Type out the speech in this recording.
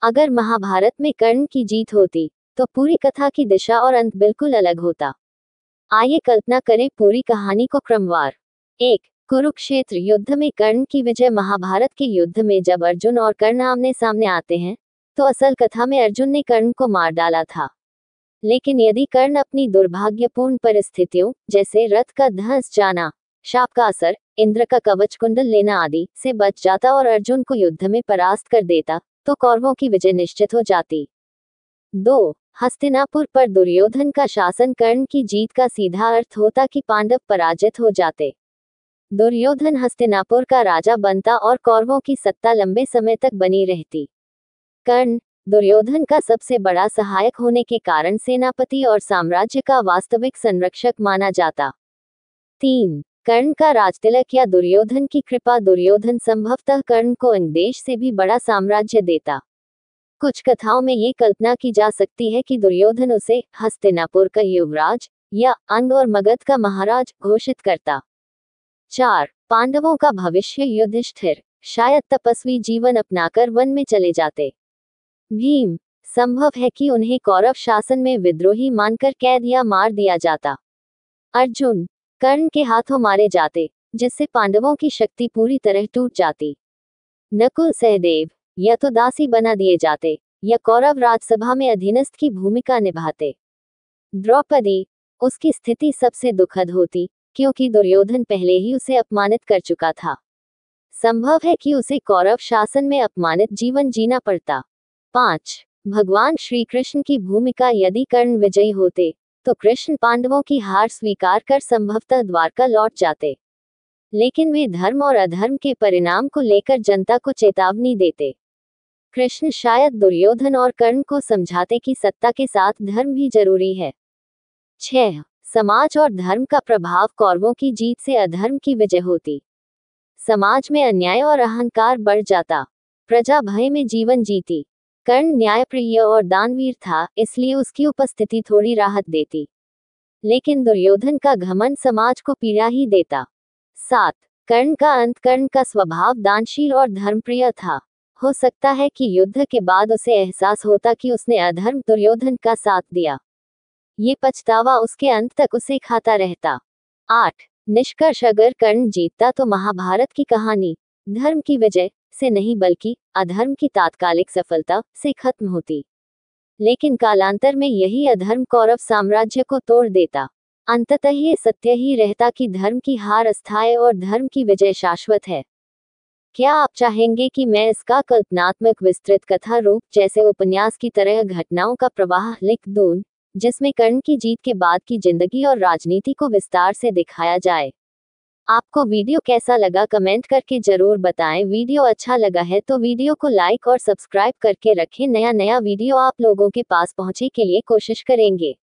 अगर महाभारत में कर्ण की जीत होती तो पूरी कथा की दिशा और अंत बिल्कुल अलग होता। आइए कल्पना करें पूरी कहानी को क्रमवार। 1। कुरुक्षेत्र युद्ध में कर्ण की विजय। महाभारत के युद्ध में जब अर्जुन और कर्ण आमने सामने आते हैं तो असल कथा में अर्जुन ने कर्ण को मार डाला था। लेकिन यदि कर्ण अपनी दुर्भाग्यपूर्ण परिस्थितियों जैसे रथ का धंस जाना, शाप का असर, इंद्र का कवच कुंडल लेना आदि से बच जाता और अर्जुन को युद्ध में परास्त कर देता तो कौरवों की विजय निश्चित हो जाती। 2। हस्तिनापुर पर दुर्योधन का शासन। कर्ण की जीत का सीधा अर्थ होता कि पांडव पराजित हो जाते। दुर्योधन हस्तिनापुर का राजा बनता और कौरवों की सत्ता लंबे समय तक बनी रहती। कर्ण दुर्योधन का सबसे बड़ा सहायक होने के कारण सेनापति और साम्राज्य का वास्तविक संरक्षक माना जाता। 3। कर्ण का राजतिलक या दुर्योधन की कृपा। दुर्योधन संभवतः कर्ण को अंगदेश से भी बड़ा साम्राज्य देता। कुछ कथाओं में ये कल्पना की जा सकती है कि दुर्योधन उसे हस्तिनापुर का युवराज या अंग और मगध का महाराज घोषित करता। 4। पांडवों का भविष्य। युधिष्ठिर शायद तपस्वी जीवन अपनाकर वन में चले जाते। भीम संभव है कि उन्हें कौरव शासन में विद्रोही मानकर कैद या मार दिया जाता। अर्जुन कर्ण के हाथों मारे जाते जिससे पांडवों की शक्ति पूरी तरह टूट जाती। नकुल सहदेव या तो दासी बना दिए जाते या कौरव राजसभा में अधीनस्थ की भूमिका निभाते। द्रौपदी उसकी स्थिति सबसे दुखद होती क्योंकि दुर्योधन पहले ही उसे अपमानित कर चुका था। संभव है कि उसे कौरव शासन में अपमानित जीवन जीना पड़ता। 5। भगवान श्री कृष्ण की भूमिका। यदि कर्ण विजयी होते तो कृष्ण पांडवों की हार स्वीकार कर संभवतः द्वारका लौट जाते। लेकिन वे धर्म और अधर्म के परिणाम को लेकर जनता को चेतावनी देते। कृष्ण शायद दुर्योधन और कर्ण को समझाते कि सत्ता के साथ धर्म भी जरूरी है। 6। समाज और धर्म का प्रभाव। कौरवों की जीत से अधर्म की विजय होती। समाज में अन्याय और अहंकार बढ़ जाता। प्रजा भय में जीवन जीती। कर्ण न्यायप्रिय और दानवीर था इसलिए उसकी उपस्थिति थोड़ी राहत देती। लेकिन दुर्योधन का घमंड समाज को पीड़ा ही देता। 7। कर्ण का अंत। कर्ण का स्वभाव दानशील और धर्मप्रिय था। हो सकता है कि युद्ध के बाद उसे एहसास होता कि उसने अधर्म दुर्योधन का साथ दिया। ये पछतावा उसके अंत तक उसे खाता रहता। 8। निष्कर्ष अगर कर्ण जीतता तो महाभारत की कहानी धर्म की विजय से नहीं बल्कि अधर्म की तात्कालिक सफलता से खत्म होती। लेकिन कालांतर में यही अधर्म कौरव साम्राज्य को तोड़ देता। अंततः ये सत्य ही रहता कि धर्म की हार अस्थायी और धर्म की विजय शाश्वत है। क्या आप चाहेंगे कि मैं इसका कल्पनात्मक विस्तृत कथा रूप जैसे उपन्यास की तरह घटनाओं का प्रवाह लिख दूं, जिसमें कर्ण की जीत के बाद की जिंदगी और राजनीति को विस्तार से दिखाया जाए? आपको वीडियो कैसा लगा कमेंट करके जरूर बताएं। वीडियो अच्छा लगा है तो वीडियो को लाइक और सब्सक्राइब करके रखें। नया वीडियो आप लोगों के पास पहुंचे के लिए कोशिश करेंगे।